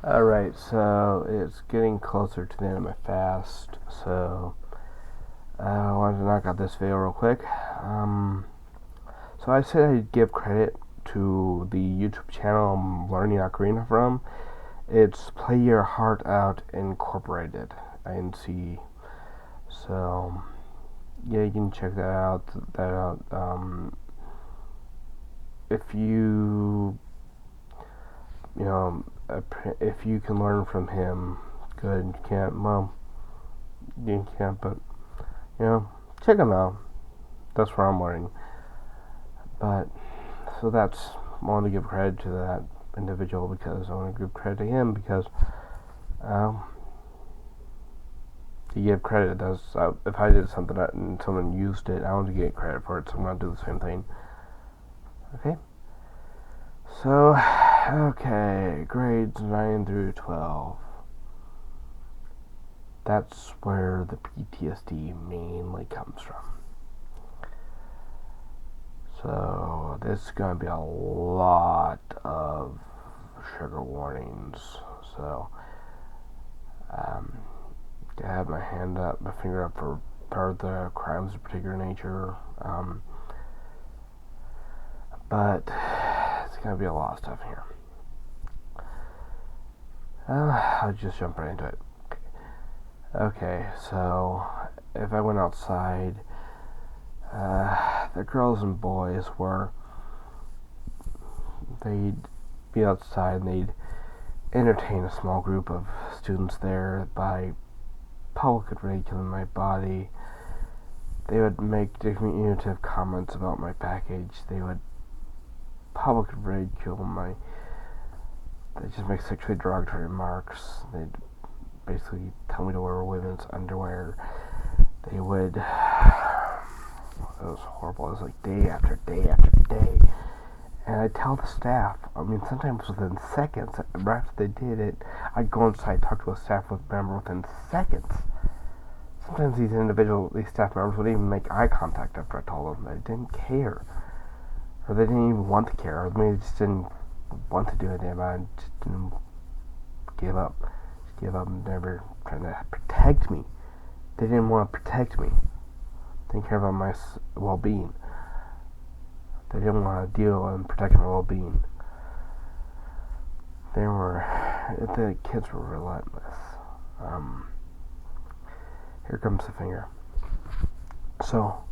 Alright, so it's getting closer to the end of my fast, so I wanted to knock out this video real quick. So I said I'd give credit to the YouTube channel I'm learning ocarina from. It's Play Your Heart Out Incorporated, INC. So yeah, you can check that out. If you know, if you can learn from him, good. You can't, well, you can't, but check him out. That's where I'm learning. But so that's I want to give credit to that individual because I want to give credit to him because um, to give credit. If I did something and someone used it, I want to get credit for it. So I'm gonna do the same thing. Okay. So okay, grades 9 through 12. That's where the PTSD mainly comes from. So this is going to be a lot of trigger warnings. So I have my finger up for part of the crimes of particular nature. But it's going to be a lot of stuff here. I'll just jump right into it. Okay, so if I went outside, the girls and boys they'd be outside and they'd entertain a small group of students there by public ridiculing my body. They would make diminutive comments about my package. They would public ridicule they'd just make sexually derogatory remarks. They'd basically tell me to wear women's underwear. They would, it was horrible. It was like day after day after day. And I'd tell the staff, sometimes within seconds, right after they did it, I'd go inside, talk to a staff member within seconds. Sometimes these staff members wouldn't even make eye contact after I told them. They didn't care. Or they didn't even want to care. Or maybe they just didn't want to do it. They just didn't give up. Just give up and never trying to protect me. They didn't want to protect me. They didn't care about my well-being. They didn't want to deal and protect my well-being. The kids were relentless. Here comes the finger. So,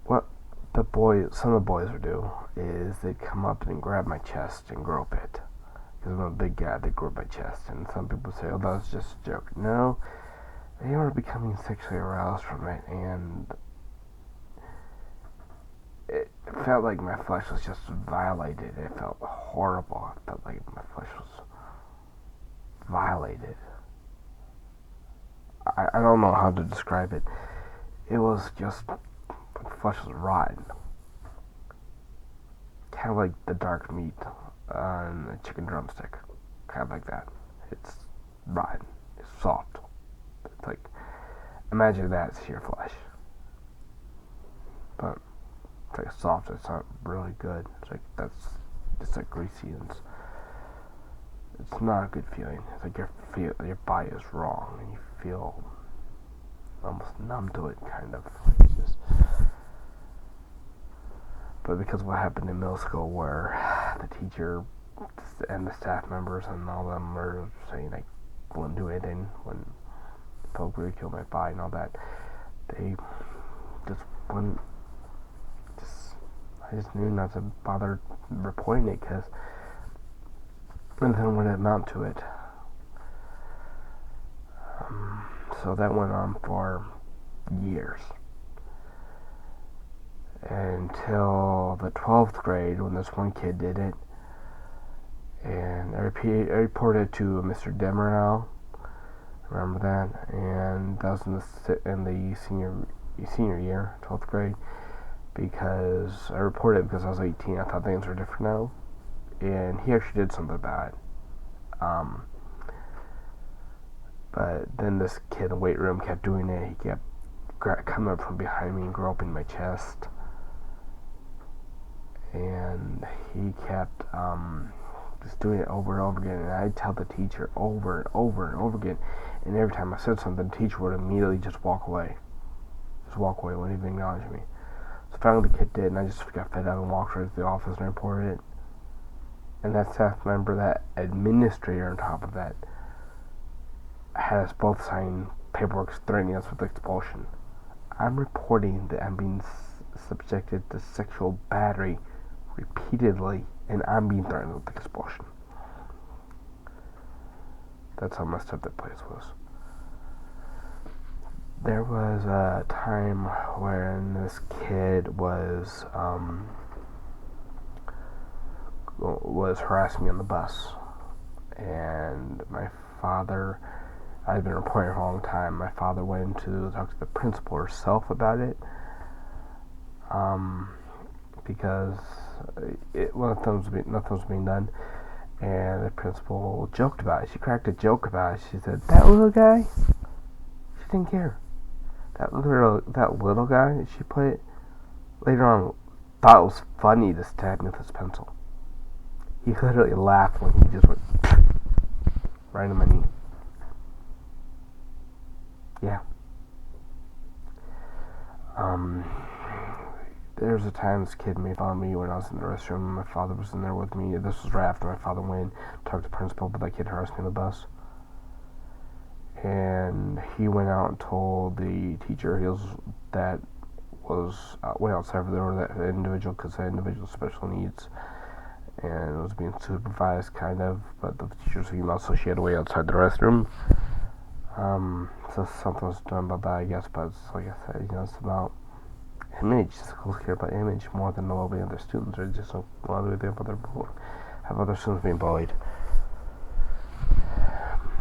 what some of the boys would do is they'd come up and grab my chest and grope it. Because I'm a big guy, they'd grope my chest. And some people say, oh, that was just a joke. No, they were becoming sexually aroused from it, and it felt like my flesh was just violated. It felt horrible. It felt like my flesh was violated. I don't know how to describe it. It was just, my flesh was rotten. Kind of like the dark meat on a chicken drumstick. Kind of like that. It's rotten. It's soft. It's like, imagine that as your flesh. But it's like soft, it's not really good. It's like greasy and it's not a good feeling. It's like your body is wrong and you feel almost numb to it, kind of. It's just, but because of what happened in middle school, where the teacher and the staff members and all of them were saying I wouldn't do anything when folk ridicule my body and all that, they just wouldn't. I just knew not to bother reporting it because nothing would amount to it. So that went on for years. Until the 12th grade when this one kid did it. And I reported to Mr. Demerau. Remember that? And that was in the senior year, 12th grade. Because I reported because I was 18. I thought things were different now. And he actually did something about it. But then this kid in the weight room kept doing it. He kept coming up from behind me and groping my chest. and he kept just doing it over and over again, and I'd tell the teacher over and over and over again, and every time I said something, the teacher would immediately just walk away, wouldn't even acknowledge me. So finally the kid did, and I just got fed up and walked right to the office and reported it. And that staff member, that administrator on top of that, had us both sign paperwork threatening us with expulsion. I'm reporting that I'm being subjected to sexual battery repeatedly, and I'm being threatened with expulsion. That's how messed up that place was. There was a time when this kid was harassing me on the bus, and my father, I'd been reporting for a long time. My father went to talk to the principal herself about it, because nothing was being done, and the principal joked about it. She cracked a joke about it. She said, "That little guy," she didn't care. That little guy, she put it later on, thought it was funny to stab me with his pencil. He literally laughed when he just went right on my knee. Yeah. There was a time this kid made fun of me when I was in the restroom. My father was in there with me. This was right after my father went, talked to the principal, but that kid harassed me on the bus. And he went out and told the teacher went outside for the door, that individual, because that individual special needs, and it was being supervised kind of, but the teacher was female, so she had to wait outside the restroom. So something was done about that, I guess, but it's, like I said, it's about image. Schools care about image more than the well-being of their students, or just don't want to have other students being bullied.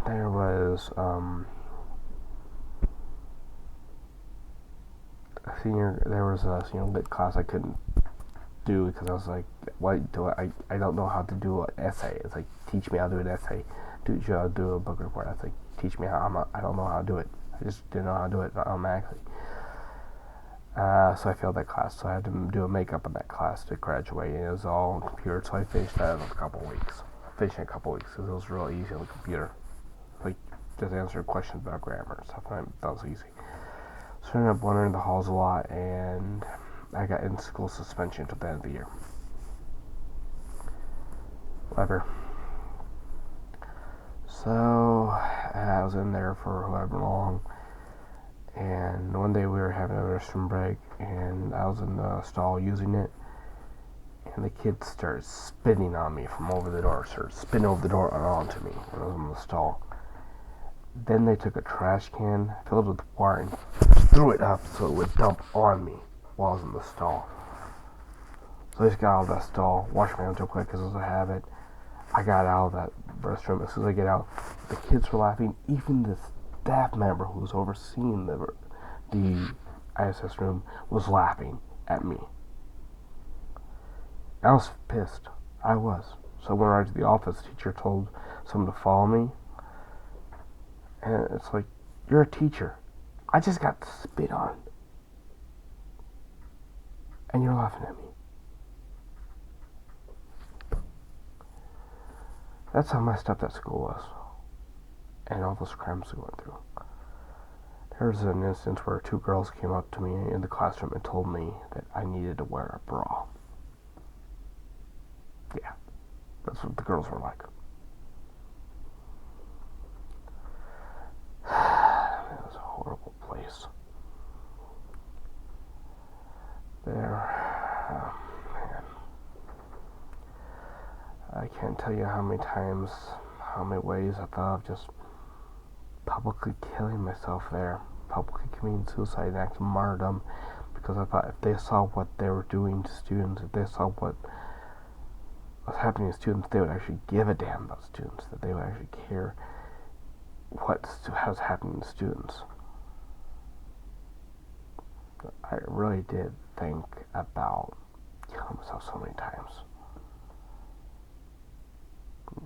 There was a senior lit class I couldn't do because I was like, what do I don't know how to do an essay. It's like, teach me how to do an essay. Teach you how to do a book report. I was like, teach me how. I don't know how to do it. I just didn't know how to do it automatically. So I failed that class, so I had to do a makeup in that class to graduate, and it was all on computer, so I finished that in a couple weeks. Because it was real easy on the computer. Like, just answer questions about grammar and stuff, and that was easy. So I ended up wandering the halls a lot, and I got in-school suspension till the end of the year. Whatever. So I was in there for however long, and one day we were having a restroom break, and I was in the stall using it, and the kids started spitting on me from over the door, spitting over the door and onto me when I was in the stall. Then they took a trash can filled with water and threw it up so it would dump on me while I was in the stall. So I just got out of that stall, washed my hands real quick because it was a habit. I got out of that restroom. As soon as I get out, the kids were laughing. Even the staff member who was overseeing the ISS room was laughing at me. I was pissed. I was. So I went right to the office. The teacher told someone to follow me. And it's like, you're a teacher. I just got spit on. And you're laughing at me. That's how messed up that school was. And all those crimes we went through. There was an instance where 2 girls came up to me in the classroom and told me that I needed to wear a bra. Yeah, that's what the girls were like. It was a horrible place. There, man. I can't tell you how many ways I thought of just publicly killing myself there, publicly committing suicide, an act of martyrdom, because I thought if they saw what they were doing to students, if they saw what was happening to students, they would actually give a damn about students, that they would actually care what was happening to students. I really did think about killing myself so many times.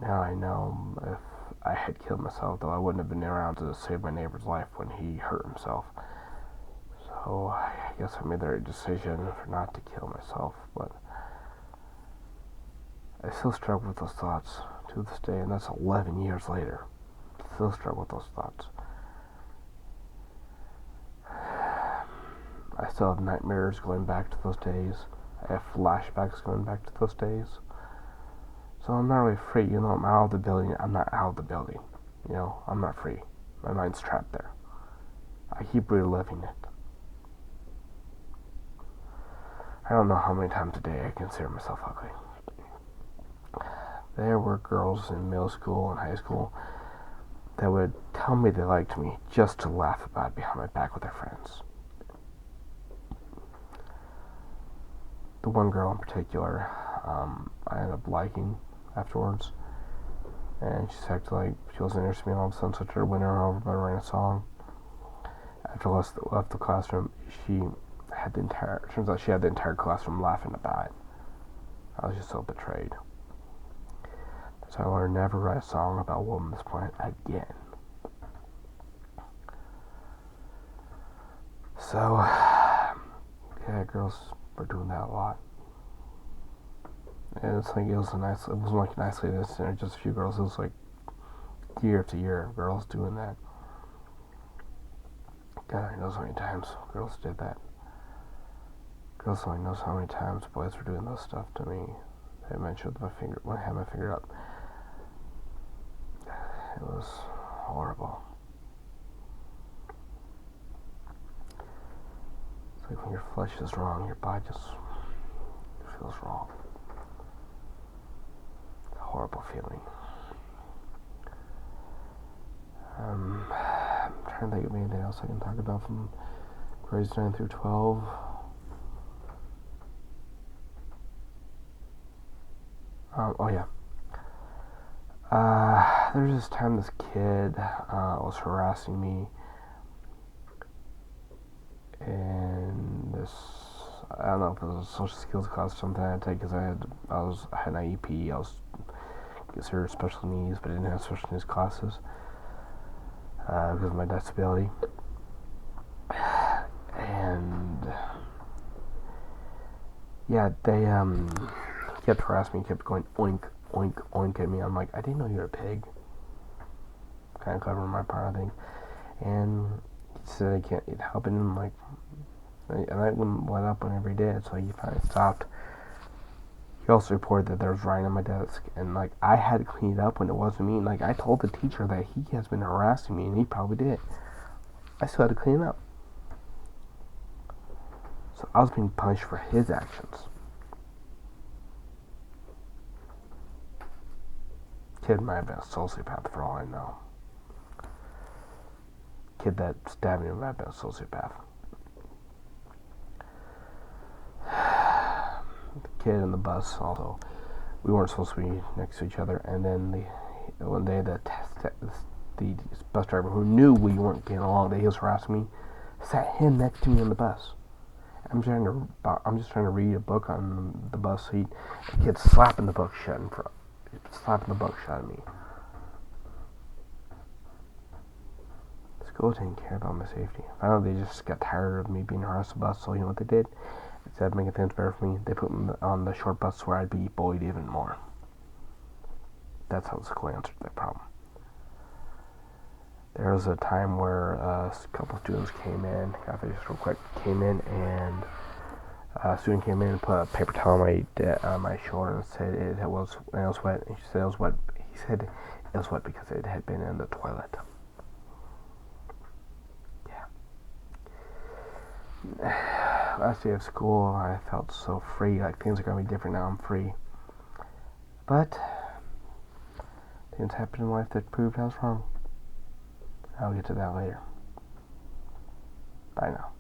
Now I know if I had killed myself, though, I wouldn't have been around to save my neighbor's life when he hurt himself. So I guess I made the right decision for not to kill myself, but I still struggle with those thoughts to this day, and that's 11 years later. I still struggle with those thoughts. I still have nightmares going back to those days. I have flashbacks going back to those days. So I'm not really free. You know, I'm out of the building. I'm not out of the building. You know, I'm not free. My mind's trapped there. I keep reliving it. I don't know how many times a day I consider myself ugly. There were girls in middle school and high school that would tell me they liked me just to laugh about it behind my back with their friends. The one girl in particular, I ended up liking afterwards, and she acted like she wasn't interested in me. All of a sudden, so I tried to win her over by writing a song. After I left the classroom, turns out she had the entire classroom laughing about it. I was just so betrayed. So I learned never write a song about a woman at this point again. So, yeah, girls were doing that a lot. And it's like, it wasn't like an isolated incident, just a few girls. It was like year after year of girls doing that. God knows how many times girls did that. Girls only knows how many times boys were doing this stuff to me. They mentioned when I had my finger up. It was horrible. It's like when your flesh is wrong, your body just feels wrong. It's a horrible feeling. I'm trying to think of anything else I can talk about from grades 9 through 12. Oh yeah. There was this time this kid was harassing me, and I don't know if it was a social skills class or something I had to take, because I had an IEP. I was considered special needs, but I didn't have special needs classes because of my disability. And yeah, they kept harassing me, kept going oink, oink, oink at me. I'm like, I didn't know you were a pig. Kind of clever on my part, I think. And he said I can't help it, and I'm like, and I wouldn't let up whenever he did, so he finally stopped. He also reported that there was writing on my desk, and like, I had to clean it up when it wasn't me. Like, I told the teacher that he has been harassing me, and he probably did. I still had to clean it up. So I was being punished for his actions. Kid might have been a sociopath for all I know. Kid that stabbed me might have been a sociopath. The kid in the bus, although we weren't supposed to be next to each other, and then one day the bus driver, who knew we weren't getting along, that he was harassing me, sat him next to me on the bus. I'm just trying to read a book on the bus seat. The kid slapping the book shut at me. School didn't care about my safety. Finally, they just got tired of me being harassed on the bus, so you know what they did? Instead of making things better for me, they put me on the short bus where I'd be bullied even more. That's how the school answered that problem. There was a time where a couple students came in, and a student came in and put a paper towel on my shoulder and said it was wet. And she said it was wet. He said it was wet because it had been in the toilet. Yeah. Last day of school, I felt so free. Like, things are gonna be different now. I'm free. But things happened in life that proved I was wrong. I'll get to that later. Bye now.